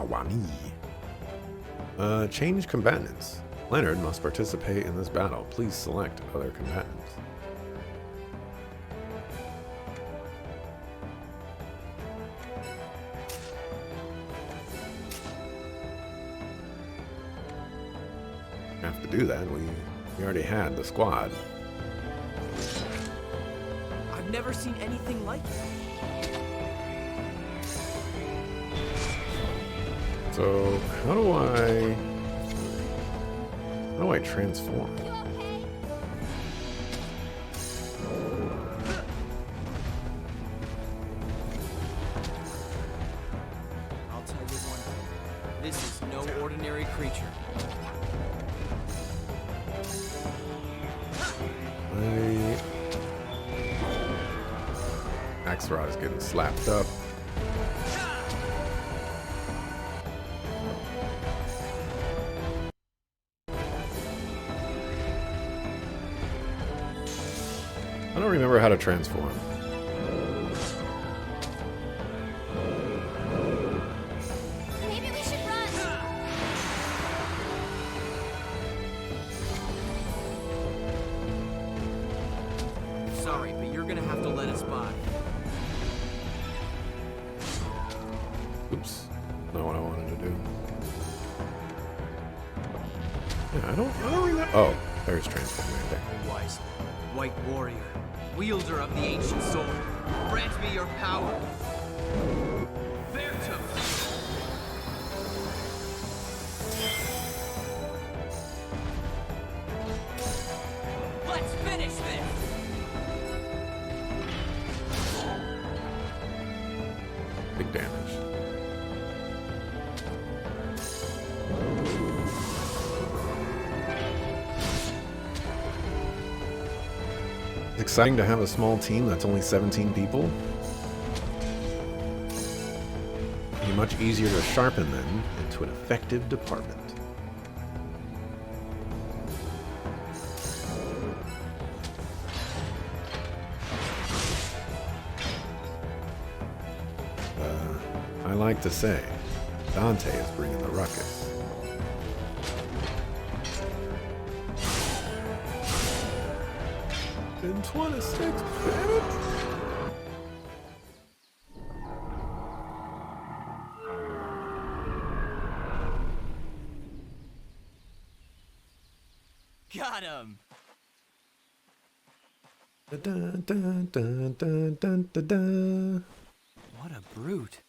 Speaker 1: Wani. Change combatants. Leonard must participate in this battle. Please select other combatants. Have to do that. We already had the squad.
Speaker 4: I've never seen anything like it.
Speaker 1: So how do I transform?
Speaker 5: You okay?
Speaker 4: I'll tell you one thing. This is no ordinary creature.
Speaker 1: Axelrod is getting slapped up. I don't remember how to transform.
Speaker 5: Maybe we should run.
Speaker 4: Sorry, but you're gonna have to let us by.
Speaker 1: Oops. Not what I wanted to do. Yeah, I don't remember. Oh, there's transform right there.
Speaker 4: Wise white warrior, wielder of the ancient sword, grant me your power. Vertum! Let's finish this!
Speaker 1: Big damage. It's exciting to have a small team that's only 17 people. It'll be much easier to sharpen them into an effective department. I like to say, Dante is bringing the ruckus. In 26 minutes.
Speaker 4: Got him!
Speaker 1: Dun, dun, dun, dun, dun, dun, dun.
Speaker 4: What a brute.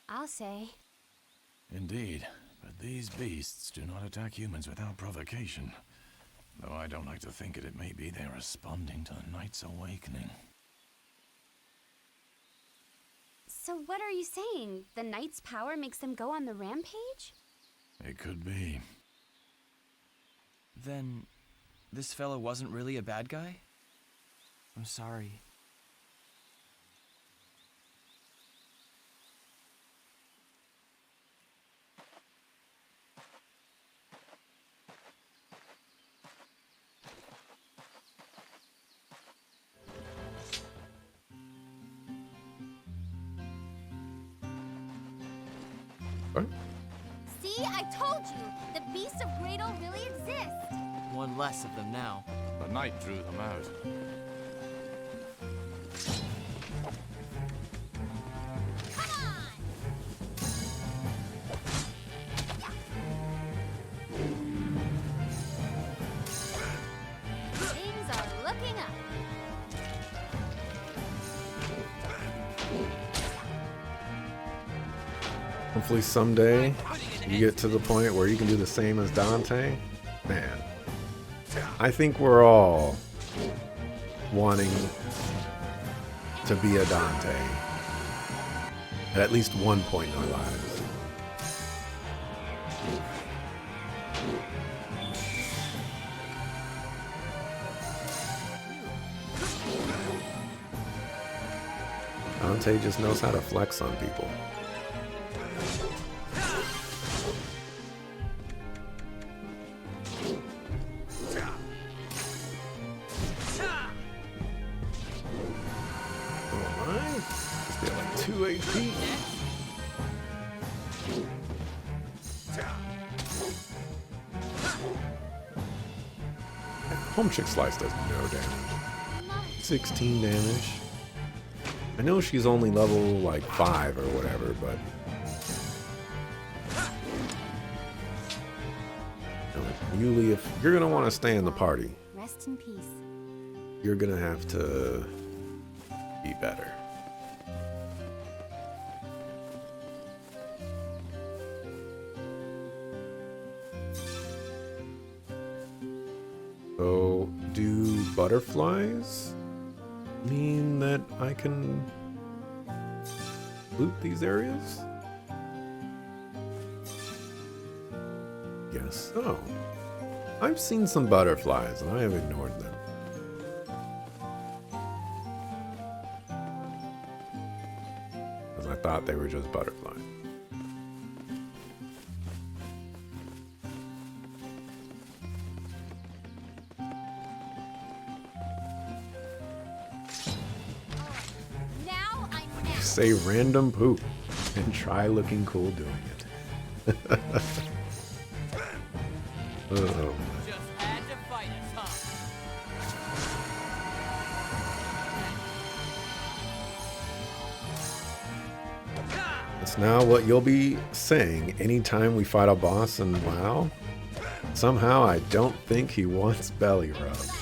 Speaker 5: I'll say.
Speaker 6: Indeed, but these beasts do not attack humans without provocation. Though I don't like to think it may be they're responding to the Night's awakening.
Speaker 5: So what are you saying? The Knight's power makes them go on the rampage?
Speaker 6: It could be.
Speaker 4: Then, this fellow wasn't really a bad guy? I'm sorry.
Speaker 1: What?
Speaker 5: See, I told you! The beasts of Greydol really exist!
Speaker 4: One less of them now.
Speaker 6: The Night drew them out.
Speaker 5: Come on! Things are looking up.
Speaker 1: Hopefully someday you get to the point where you can do the same as Dante. Man, I think we're all wanting to be a Dante at least one point in our lives. Dante just knows how to flex on people. Alright. Just be at like 2 HP. Home Chick Slice does no damage. 16 damage. I know she's only level like 5 or whatever, but Yuli, if you're gonna want to stay in the party,
Speaker 5: Rest in peace.
Speaker 1: you're gonna have to be better. So, do butterflies mean that I can loot these areas? Yes. Oh. I've seen some butterflies and I have ignored them. Because I thought they were just butterflies.
Speaker 5: Now I'm mad.
Speaker 1: Say random poop and try looking cool doing it. Oh.
Speaker 4: Just had to fight us, huh?
Speaker 1: It's now what you'll be saying anytime we fight a boss in WoW. Somehow I don't think he wants belly rub.
Speaker 4: Let's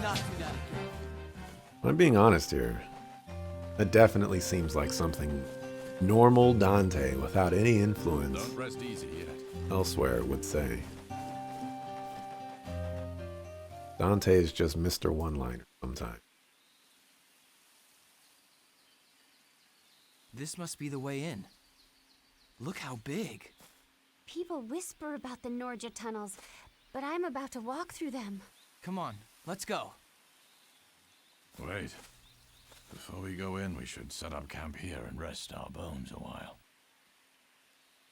Speaker 4: not do that again.
Speaker 1: I'm being honest here. That definitely seems like something normal Dante without any influence
Speaker 6: Don't rest easy yet.
Speaker 1: elsewhere would say. Dante is just Mr. One-Liner sometimes.
Speaker 4: This must be the way in. Look how big.
Speaker 5: People whisper about the Norja tunnels, but I'm about to walk through them.
Speaker 4: Come on, let's go.
Speaker 6: Wait. Before we go in, we should set up camp here and rest our bones a while.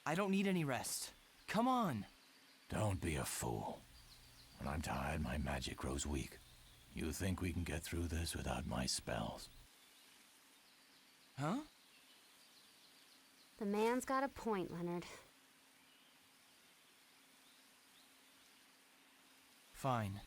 Speaker 4: I don't need any rest. Come on.
Speaker 6: Don't be a fool. When I'm tired, my magic grows weak. You think we can get through this without my spells?
Speaker 4: Huh?
Speaker 5: The man's got a point, Leonard.
Speaker 4: Fine.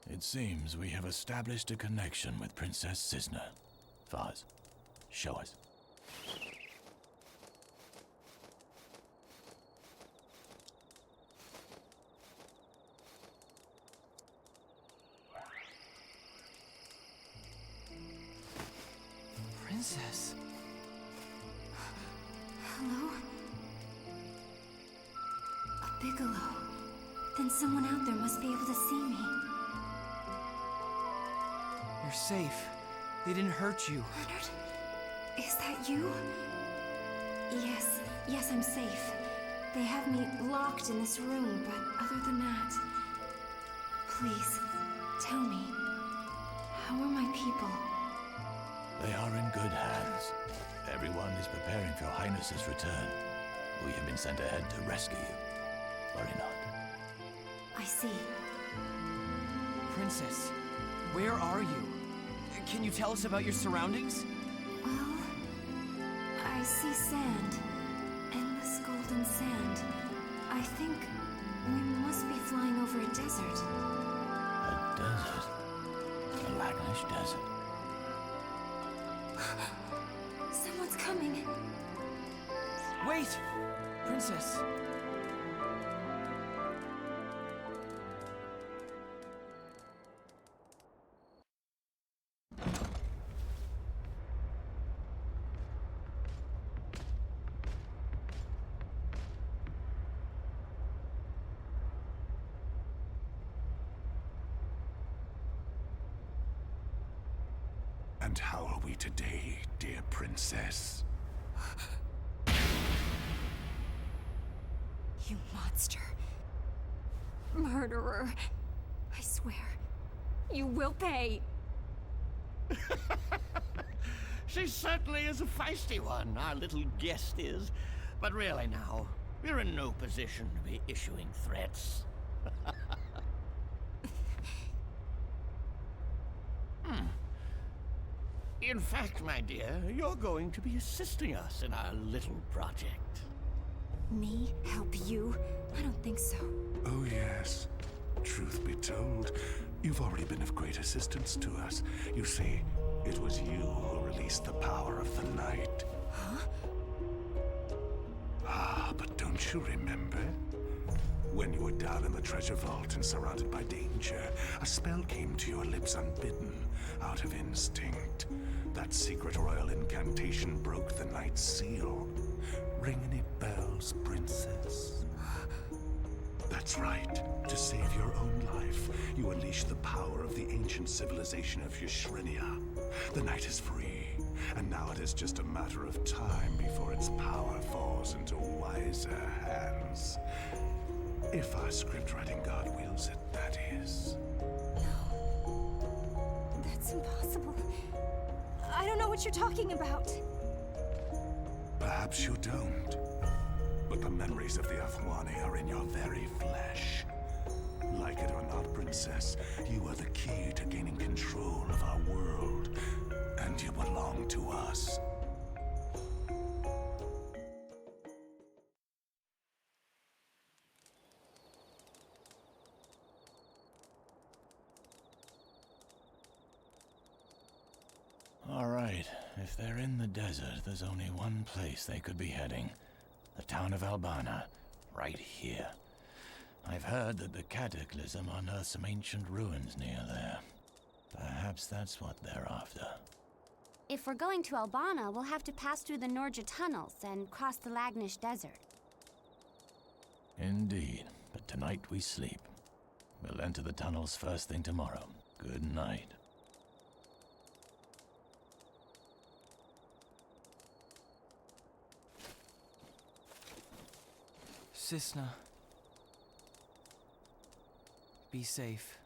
Speaker 6: It seems we have established a connection with Princess Cisna. Faz, show us.
Speaker 4: Princess.
Speaker 5: Hello? A Bigelow. Then someone out there must be able to see me.
Speaker 4: You're safe. They didn't hurt you.
Speaker 5: Leonard? Is that you? Yes, I'm safe. They have me locked in this room, but other than that... Please, tell me, how are my people?
Speaker 6: They are in good hands. Everyone is preparing for Your Highness's return. We have been sent ahead to rescue you. Worry not.
Speaker 5: I see.
Speaker 4: Princess, where are you? Can you tell us about your surroundings?
Speaker 5: Well, I see sand. Endless golden sand. I think we must be flying over a desert.
Speaker 6: A desert? A Lagnish desert?
Speaker 5: Someone's coming.
Speaker 4: Wait! Princess.
Speaker 8: And how are we today, dear princess?
Speaker 5: You monster. Murderer. I swear. You will pay.
Speaker 7: She certainly is a feisty one, our little guest is. But really now, we're in no position to be issuing threats. In fact, my dear, you're going to be assisting us in our little project.
Speaker 5: Me help you? I don't think so.
Speaker 8: Oh, yes. Truth be told, you've already been of great assistance to us. You see, it was you who released the power of the night.
Speaker 5: Huh?
Speaker 8: Ah, but don't you remember? When you were down in the treasure vault and surrounded by danger, a spell came to your lips unbidden, out of instinct. That secret royal incantation broke the night's seal. Ring any bells, princess? That's right. To save your own life, you unleash the power of the ancient civilization of Yshrinia. The night is free, and now it is just a matter of time before its power falls into wiser hands. If our scriptwriting god wills it, that is.
Speaker 5: No. That's impossible. I don't know what you're talking about.
Speaker 8: Perhaps you don't. But the memories of the Athwani are in your very flesh. Like it or not, princess, you are the key to gaining control of our world. And you belong to us.
Speaker 6: All right, if they're in the desert, there's only one place they could be heading. The town of Albana, right here. I've heard that the Cataclysm unearthed some ancient ruins near there. Perhaps that's what they're after.
Speaker 9: If we're going to Albana, we'll have to pass through the Norja tunnels and cross the Lagnish Desert.
Speaker 6: Indeed, but tonight we sleep. We'll enter the tunnels first thing tomorrow. Good night.
Speaker 4: Cisna. Be safe.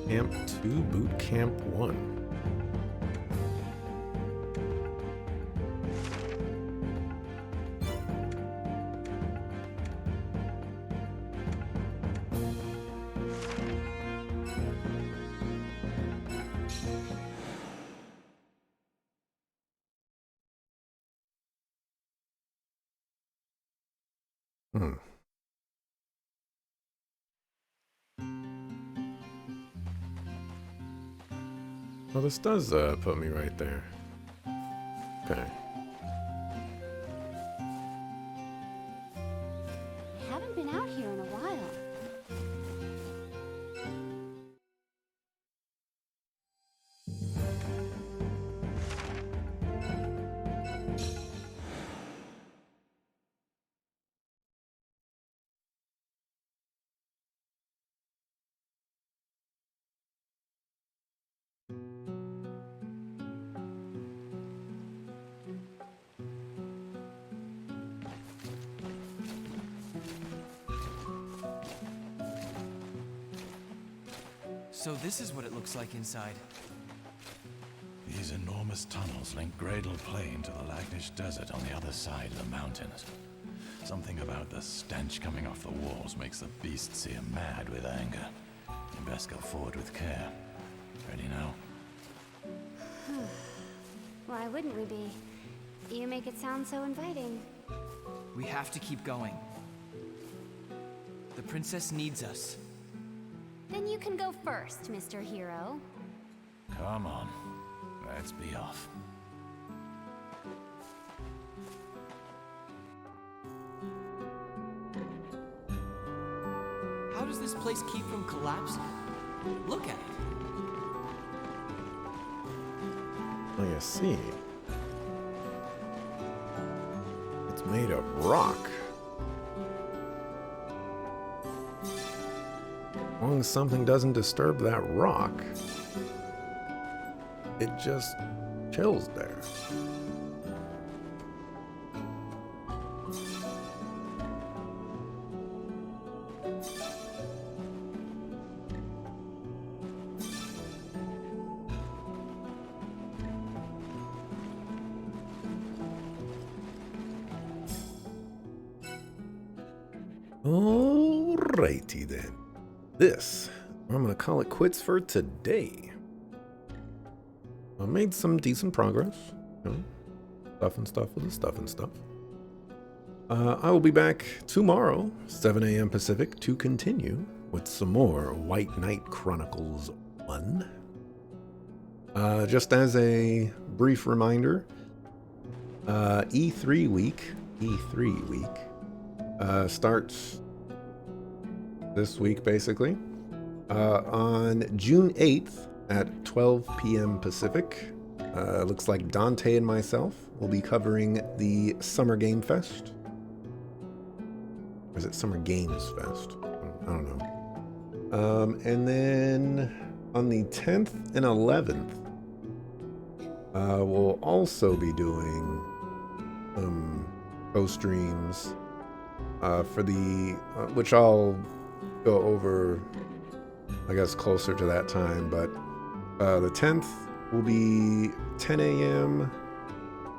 Speaker 1: Camp 2, Boot Camp 1. Well, this does put me right there. Okay.
Speaker 9: Haven't been out here in a while.
Speaker 4: So this is what it looks like inside.
Speaker 6: These enormous tunnels link Gradle Plain to the Lagnish Desert on the other side of the mountains. Something about the stench coming off the walls makes the beasts here mad with anger. You best go forward with care. Ready now?
Speaker 9: Why wouldn't we be? You make it sound so inviting.
Speaker 4: We have to keep going. The princess needs us.
Speaker 9: Then you can go first, Mr. Hero.
Speaker 6: Come on. Let's be off.
Speaker 4: How does this place keep from collapsing? Look at it.
Speaker 1: Oh, you see. It's made of rock. As long as something doesn't disturb that rock. it just chills there. Alrighty then. I'm gonna call it quits for today. I made some decent progress. You know, stuff with the stuff and stuff. I will be back tomorrow, 7 a.m. Pacific, to continue with some more White Knight Chronicles 1. Just as a brief reminder, E3 week starts this week, basically. On June 8th at 12 p.m. Pacific, looks like Dante and myself will be covering the Summer Game Fest. Or is it Summer Games Fest? I don't know. And then on the 10th and 11th, we'll also be doing co-streams for the, which I'll go over, I guess, closer to that time, but the 10th will be 10 a.m.,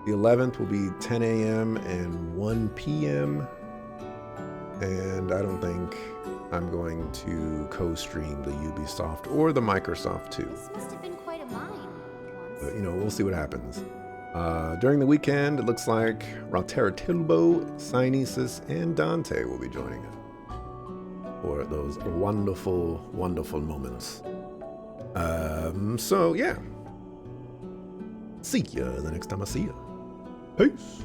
Speaker 1: the 11th will be 10 a.m. and 1 p.m., and I don't think I'm going to co-stream the Ubisoft or the Microsoft too.
Speaker 9: This must have been quite a mine once.
Speaker 1: But, you know, we'll see what happens. During the weekend, it looks like Rotera Tilbo, Cynesis, and Dante will be joining us for those wonderful, wonderful moments. So, yeah. See ya the next time I see ya. Peace.